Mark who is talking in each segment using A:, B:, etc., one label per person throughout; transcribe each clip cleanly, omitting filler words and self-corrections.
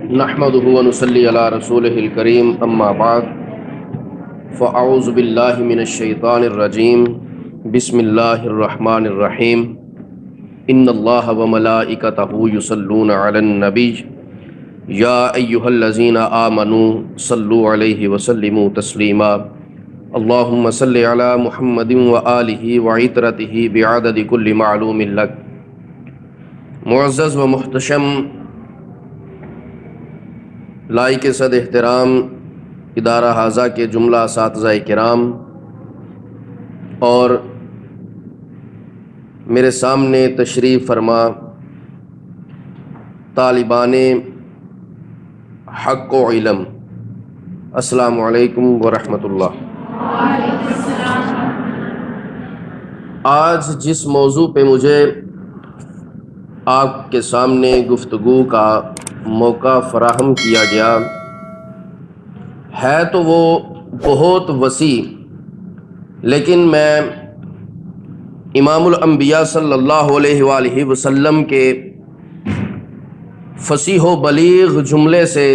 A: نحمده ونصلي على رسوله الكريم اما بعد فاعوذ بالله من الشيطان الرجيم بسم الله الرحمن الرحيم ان الله وملائكته يصلون على النبي يا ايها الذين آمنوا صلوا عليه وسلموا تسليما اللهم صل على محمد وآله وعترته بعدد كل معلوم لك۔ معزز و محتشم لائق صد احترام ادارہ حاضہ کے جملہ اساتذہ کرام اور میرے سامنے تشریف فرما طالبان حق و علم، السلام علیکم ورحمۃ اللہ۔ آج جس موضوع پہ مجھے آپ کے سامنے گفتگو کا موقع فراہم کیا گیا ہے تو وہ بہت وسیع، لیکن میں امام الانبیاء صلی اللہ علیہ وآلہ وسلم کے فصیح و بلیغ جملے سے،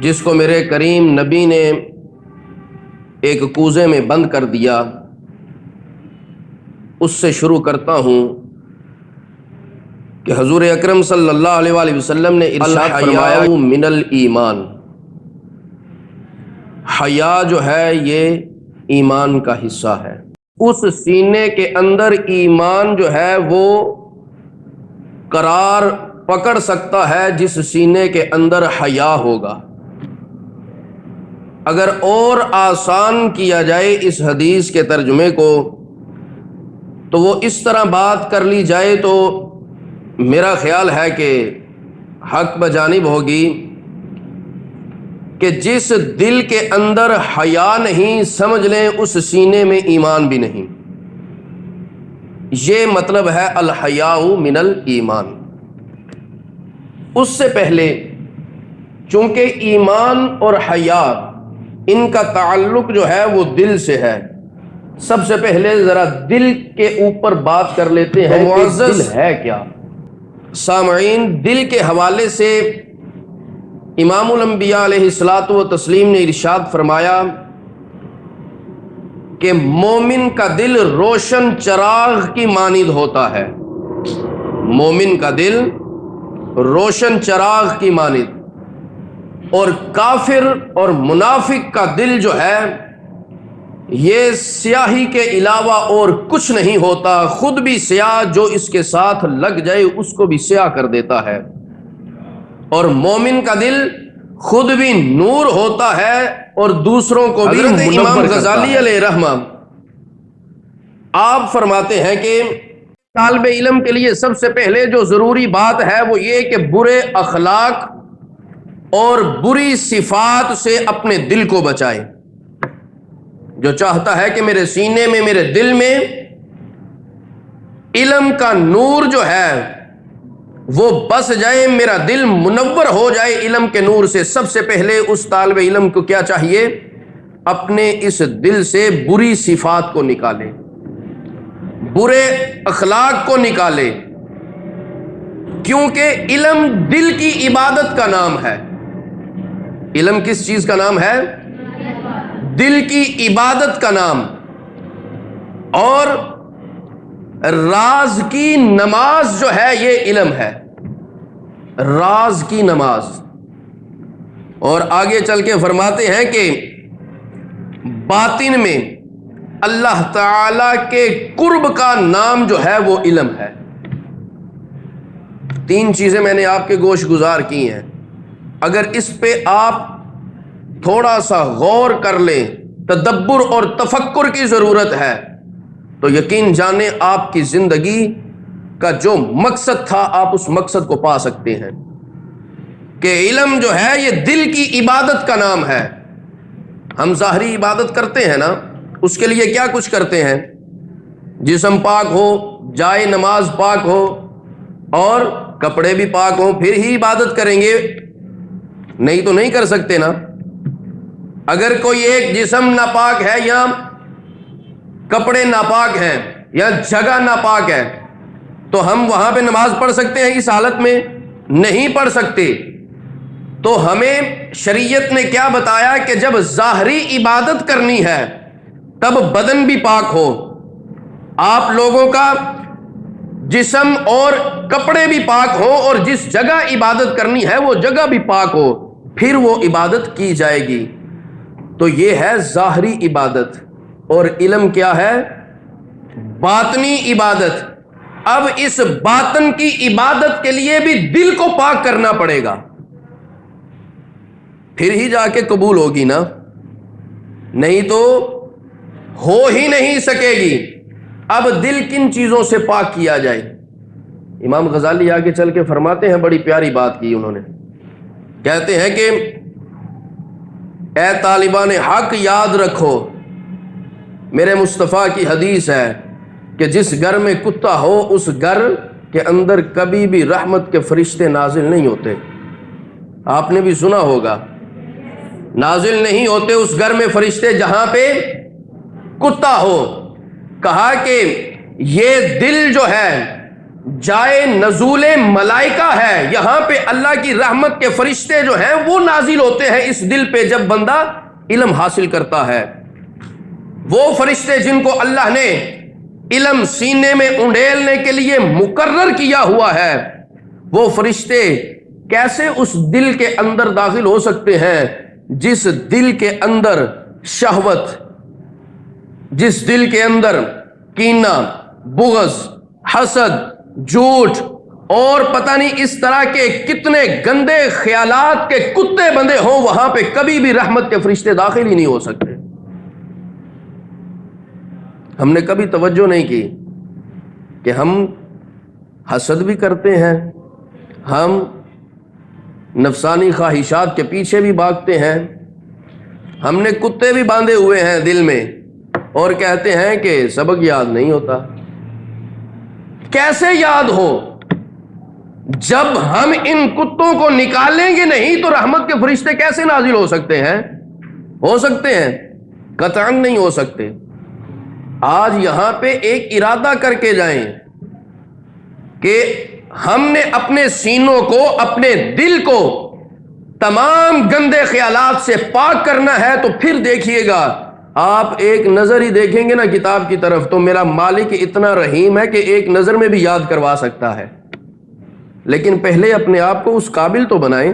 A: جس کو میرے کریم نبی نے ایک کوزے میں بند کر دیا، اس سے شروع کرتا ہوں کہ حضور اکرم صلی اللہ علیہ وآلہ وسلم نے ارشاد فرمایا من الایمان، حیا جو ہے یہ ایمان کا حصہ ہے۔ اس سینے کے اندر ایمان جو ہے وہ قرار پکڑ سکتا ہے جس سینے کے اندر حیا ہوگا۔ اگر اور آسان کیا جائے اس حدیث کے ترجمے کو تو وہ اس طرح بات کر لی جائے تو میرا خیال ہے کہ حق بجانب ہوگی کہ جس دل کے اندر حیا نہیں، سمجھ لیں اس سینے میں ایمان بھی نہیں۔ یہ مطلب ہے الحیاء من الایمان۔ اس سے پہلے چونکہ ایمان اور حیا ان کا تعلق جو ہے وہ دل سے ہے، سب سے پہلے ذرا دل کے اوپر بات کر لیتے ہیں کہ دل ہے کیا۔ سامعین، دل کے حوالے سے امام الانبیاء علیہ الصلاۃ والتسلیم نے ارشاد فرمایا کہ مومن کا دل روشن چراغ کی مانند ہوتا ہے۔ مومن کا دل روشن چراغ کی مانند، اور کافر اور منافق کا دل جو ہے یہ سیاہی کے علاوہ اور کچھ نہیں ہوتا، خود بھی سیاہ جو اس کے ساتھ لگ جائے اس کو بھی سیاہ کر دیتا ہے، اور مومن کا دل خود بھی نور ہوتا ہے اور دوسروں کو بھی منور کرتا ہے۔ امام غزالی علیہ رحمہ آپ فرماتے ہیں کہ طالب علم کے لیے سب سے پہلے جو ضروری بات ہے وہ یہ کہ برے اخلاق اور بری صفات سے اپنے دل کو بچائے۔ جو چاہتا ہے کہ میرے سینے میں، میرے دل میں علم کا نور جو ہے وہ بس جائے، میرا دل منور ہو جائے علم کے نور سے، سب سے پہلے اس طالب علم کو کیا چاہیے؟ اپنے اس دل سے بری صفات کو نکالے، برے اخلاق کو نکالے، کیونکہ علم دل کی عبادت کا نام ہے۔ علم کس چیز کا نام ہے؟ دل کی عبادت کا نام۔ اور راز کی نماز جو ہے یہ علم ہے، راز کی نماز۔ اور آگے چل کے فرماتے ہیں کہ باطن میں اللہ تعالی کے قرب کا نام جو ہے وہ علم ہے۔ تین چیزیں میں نے آپ کے گوش گزار کی ہیں، اگر اس پہ آپ تھوڑا سا غور کر لیں، تدبر اور تفکر کی ضرورت ہے، تو یقین جانیں آپ کی زندگی کا جو مقصد تھا آپ اس مقصد کو پا سکتے ہیں۔ کہ علم جو ہے یہ دل کی عبادت کا نام ہے۔ ہم ظاہری عبادت کرتے ہیں نا، اس کے لیے کیا کچھ کرتے ہیں؟ جسم پاک ہو، جائے نماز پاک ہو اور کپڑے بھی پاک ہوں، پھر ہی عبادت کریں گے، نہیں تو نہیں کر سکتے نا۔ اگر کوئی ایک جسم ناپاک ہے یا کپڑے ناپاک ہیں یا جگہ ناپاک ہے تو ہم وہاں پہ نماز پڑھ سکتے ہیں اس حالت میں؟ نہیں پڑھ سکتے، تو ہمیں شریعت نے کیا بتایا کہ جب ظاہری عبادت کرنی ہے تب بدن بھی پاک ہو، آپ لوگوں کا جسم اور کپڑے بھی پاک ہو، اور جس جگہ عبادت کرنی ہے وہ جگہ بھی پاک ہو، پھر وہ عبادت کی جائے گی۔ تو یہ ہے ظاہری عبادت، اور علم کیا ہے؟ باطنی عبادت۔ اب اس باطن کی عبادت کے لیے بھی دل کو پاک کرنا پڑے گا، پھر ہی جا کے قبول ہوگی نا، نہیں تو ہو ہی نہیں سکے گی۔ اب دل کن چیزوں سے پاک کیا جائے؟ امام غزالی آگے چل کے فرماتے ہیں، بڑی پیاری بات کی انہوں نے، کہتے ہیں کہ اے طالبان حق یاد رکھو، میرے مصطفیٰ کی حدیث ہے کہ جس گھر میں کتا ہو اس گھر کے اندر کبھی بھی رحمت کے فرشتے نازل نہیں ہوتے۔ آپ نے بھی سنا ہوگا، نازل نہیں ہوتے اس گھر میں فرشتے جہاں پہ کتا ہو۔ کہا کہ یہ دل جو ہے جائے نزول ملائکہ ہے، یہاں پہ اللہ کی رحمت کے فرشتے جو ہیں وہ نازل ہوتے ہیں اس دل پہ جب بندہ علم حاصل کرتا ہے۔ وہ فرشتے جن کو اللہ نے علم سینے میں انڈیلنے کے لیے مقرر کیا ہوا ہے، وہ فرشتے کیسے اس دل کے اندر داخل ہو سکتے ہیں جس دل کے اندر شہوت، جس دل کے اندر کینہ، بغض، حسد، جھوٹ اور پتہ نہیں اس طرح کے کتنے گندے خیالات کے کتے بندے ہوں، وہاں پہ کبھی بھی رحمت کے فرشتے داخل ہی نہیں ہو سکتے۔ ہم نے کبھی توجہ نہیں کی کہ ہم حسد بھی کرتے ہیں، ہم نفسانی خواہشات کے پیچھے بھی بھاگتے ہیں، ہم نے کتے بھی باندھے ہوئے ہیں دل میں، اور کہتے ہیں کہ سبق یاد نہیں ہوتا۔ کیسے یاد ہو؟ جب ہم ان کتوں کو نکالیں گے نہیں تو رحمت کے فرشتے کیسے نازل ہو سکتے ہیں؟ ہو سکتے ہیں؟ قطعاً نہیں ہو سکتے۔ آج یہاں پہ ایک ارادہ کر کے جائیں کہ ہم نے اپنے سینوں کو، اپنے دل کو تمام گندے خیالات سے پاک کرنا ہے، تو پھر دیکھیے گا آپ ایک نظر ہی دیکھیں گے نا کتاب کی طرف تو میرا مالک اتنا رحیم ہے کہ ایک نظر میں بھی یاد کروا سکتا ہے۔ لیکن پہلے اپنے آپ کو اس قابل تو بنائیں۔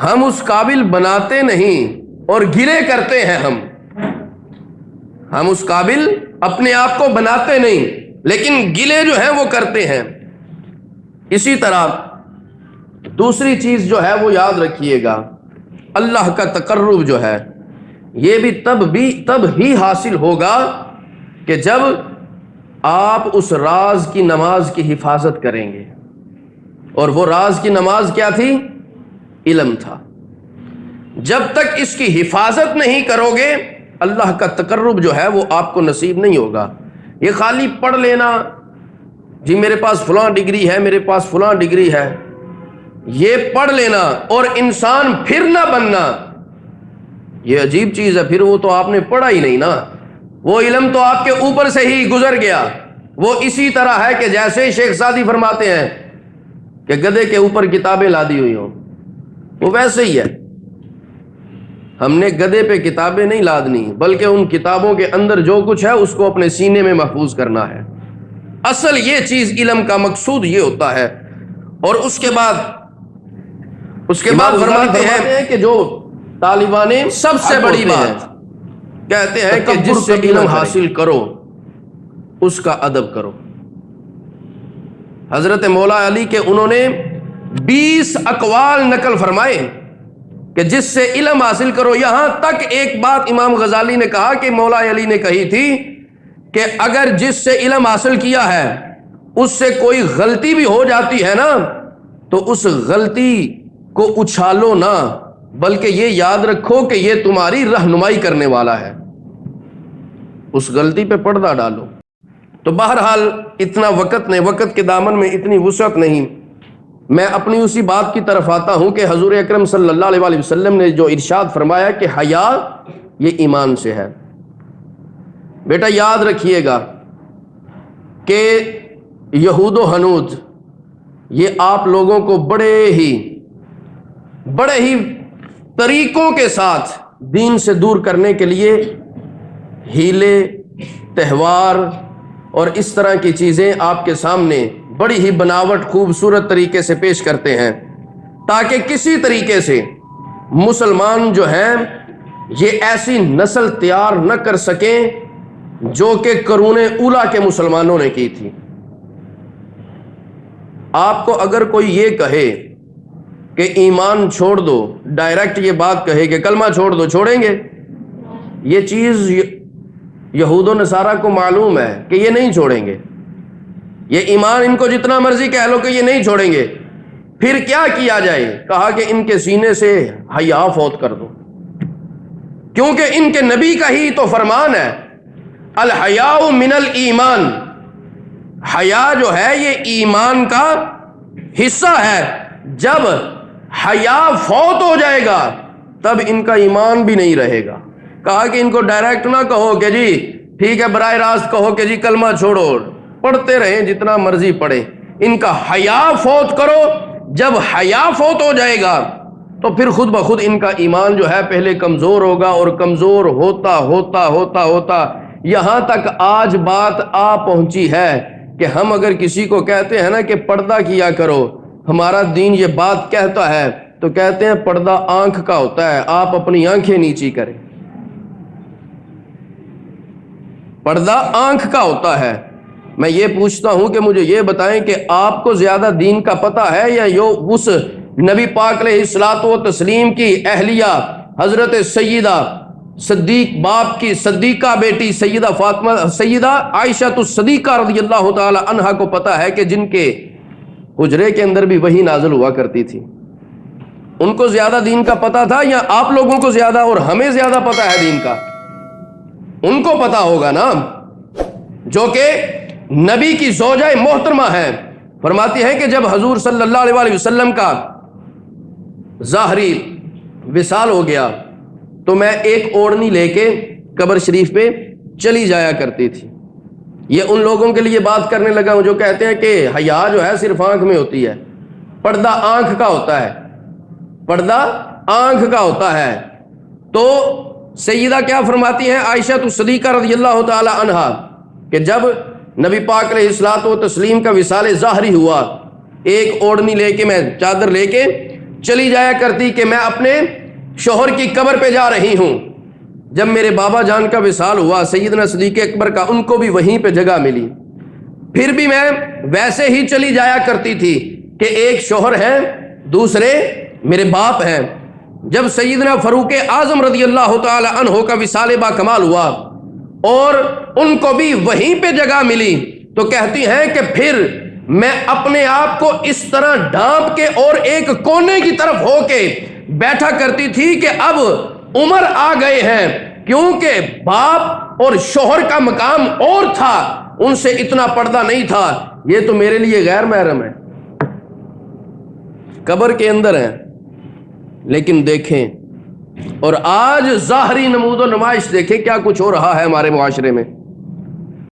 A: ہم اس قابل بناتے نہیں اور گلے کرتے ہیں، ہم اس قابل اپنے آپ کو بناتے نہیں لیکن گلے جو ہیں وہ کرتے ہیں۔ اسی طرح دوسری چیز جو ہے وہ یاد رکھیے گا، اللہ کا تقرب جو ہے یہ بھی تب ہی حاصل ہوگا کہ جب آپ اس راز کی نماز کی حفاظت کریں گے، اور وہ راز کی نماز کیا تھی؟ علم تھا۔ جب تک اس کی حفاظت نہیں کرو گے اللہ کا تقرب جو ہے وہ آپ کو نصیب نہیں ہوگا۔ یہ خالی پڑھ لینا، جی میرے پاس فلاں ڈگری ہے، میرے پاس فلاں ڈگری ہے، یہ پڑھ لینا اور انسان پھر نہ بننا، یہ عجیب چیز ہے۔ پھر وہ تو آپ نے پڑھا ہی نہیں نا، وہ علم تو آپ کے اوپر سے ہی گزر گیا۔ وہ اسی طرح ہے کہ جیسے شیخ سعدی فرماتے ہیں کہ گدھے کے اوپر کتابیں لادی ہوئی ہوں، وہ ویسے ہی ہے۔ ہم نے گدھے پہ کتابیں نہیں لادنی، بلکہ ان کتابوں کے اندر جو کچھ ہے اس کو اپنے سینے میں محفوظ کرنا ہے۔ اصل یہ چیز علم کا مقصود یہ ہوتا ہے۔ اور اس کے بعد فرماتے ہیں کہ جو طالبان سب سے بڑی بات کہتے ہیں کہ جس سے علم حاصل کرو اس کا ادب کرو۔ حضرت مولا علی کے انہوں نے 20 اقوال نقل فرمائے کہ جس سے علم حاصل کرو۔ یہاں تک ایک بات امام غزالی نے کہا کہ مولا علی نے کہی تھی کہ اگر جس سے علم حاصل کیا ہے اس سے کوئی غلطی بھی ہو جاتی ہے نا تو اس غلطی کو اچھالو نہ، بلکہ یہ یاد رکھو کہ یہ تمہاری رہنمائی کرنے والا ہے، اس غلطی پہ پردہ ڈالو۔ تو بہرحال اتنا وقت کے دامن میں اتنی وسعت نہیں، میں اپنی اسی بات کی طرف آتا ہوں کہ حضور اکرم صلی اللہ علیہ وآلہ وسلم نے جو ارشاد فرمایا کہ حیا یہ ایمان سے ہے۔ بیٹا یاد رکھیے گا کہ یہود و ہنود یہ آپ لوگوں کو بڑے ہی طریقوں کے ساتھ دین سے دور کرنے کے لیے ہیلے، تہوار اور اس طرح کی چیزیں آپ کے سامنے بڑی ہی بناوٹ خوبصورت طریقے سے پیش کرتے ہیں، تاکہ کسی طریقے سے مسلمان جو ہیں یہ ایسی نسل تیار نہ کر سکیں جو کہ قرون اولیٰ کے مسلمانوں نے کی تھی۔ آپ کو اگر کوئی یہ کہے کہ ایمان چھوڑ دو، ڈائریکٹ یہ بات کہے کہ کلمہ چھوڑ دو، چھوڑیں گے؟ یہ چیز یہود و نصارہ کو معلوم ہے کہ یہ نہیں چھوڑیں گے، یہ ایمان ان کو جتنا مرضی کہہ لو کہ یہ نہیں چھوڑیں گے۔ پھر کیا کیا جائے؟ کہا کہ ان کے سینے سے حیا فوت کر دو، کیونکہ ان کے نبی کا ہی تو فرمان ہے، الحیاء من الایمان، حیا جو ہے یہ ایمان کا حصہ ہے۔ جب حیا فوت ہو جائے گا تب ان کا ایمان بھی نہیں رہے گا۔ کہا کہ ان کو ڈائریکٹ نہ کہو کہ جی ٹھیک ہے، براہ راست کہو کہ جی کلمہ چھوڑو، پڑھتے رہیں جتنا مرضی پڑھیں، ان کا حیا فوت کرو۔ جب حیا فوت ہو جائے گا تو پھر خود بخود ان کا ایمان جو ہے پہلے کمزور ہوگا، اور کمزور ہوتا ہوتا ہوتا ہوتا یہاں تک آج بات آ پہنچی ہے کہ ہم اگر کسی کو کہتے ہیں نا کہ پردہ کیا کرو، ہمارا دین یہ بات کہتا ہے، تو کہتے ہیں پردہ آنکھ کا ہوتا ہے، آپ اپنی آنکھیں نیچی کریں۔ پردہ آنکھ کا ہوتا ہے۔ میں یہ پوچھتا ہوں کہ مجھے یہ بتائیں کہ آپ کو زیادہ دین کا پتہ ہے یا اس نبی پاک علیہ الصلوۃ والتسلیم کی اہلیہ حضرت سیدہ صدیق باپ کی صدیقہ بیٹی سیدہ فاطمہ، سیدہ عائشہ الصدیقہ رضی اللہ تعالی عنہا کو پتہ ہے کہ جن کے حجرے کے اندر بھی وحی نازل ہوا کرتی تھی؟ ان کو زیادہ دین کا پتہ تھا یا آپ لوگوں کو زیادہ اور ہمیں زیادہ پتہ ہے دین کا؟ ان کو پتہ ہوگا نا، جو کہ نبی کی زوجہ محترمہ ہیں۔ فرماتی ہیں کہ جب حضور صلی اللہ علیہ وآلہ وسلم کا ظاہری وصال ہو گیا تو میں ایک اوڑھنی لے کے قبر شریف پہ چلی جایا کرتی تھی۔ یہ ان لوگوں کے لیے بات کرنے لگا ہوں جو کہتے ہیں کہ حیا جو ہے صرف آنکھ میں ہوتی ہے، پردہ آنکھ کا ہوتا ہے، پردہ آنکھ کا ہوتا ہے۔ تو سیدہ کیا فرماتی ہیں عائشہ الصدیقہ رضی اللہ تعالی عنہا کہ جب نبی پاک علیہ الصلوۃ والتسلیم کا وصال ظاہری ہوا، ایک اوڑھنی لے کے، میں چادر لے کے چلی جایا کرتی کہ میں اپنے شوہر کی قبر پہ جا رہی ہوں۔ جب میرے بابا جان کا وصال ہوا سیدنا صدیق اکبر کا، ان کو بھی وہیں پہ جگہ ملی، پھر بھی میں ویسے ہی چلی جایا کرتی تھی کہ ایک شوہر ہے، دوسرے میرے باپ ہیں۔ جب سیدنا فاروق اعظم رضی اللہ تعالی عنہ کا وصال با کمال ہوا اور ان کو بھی وہیں پہ جگہ ملی، تو کہتی ہیں کہ پھر میں اپنے آپ کو اس طرح ڈھانپ کے اور ایک کونے کی طرف ہو کے بیٹھا کرتی تھی کہ اب عمر آ گئے ہیں، کیونکہ باپ اور شوہر کا مقام اور تھا، ان سے اتنا پردہ نہیں تھا، یہ تو میرے لیے غیر محرم ہے، قبر کے اندر ہیں۔ لیکن دیکھیں، اور آج ظاہری نمود و نمائش دیکھیں کیا کچھ ہو رہا ہے ہمارے معاشرے میں۔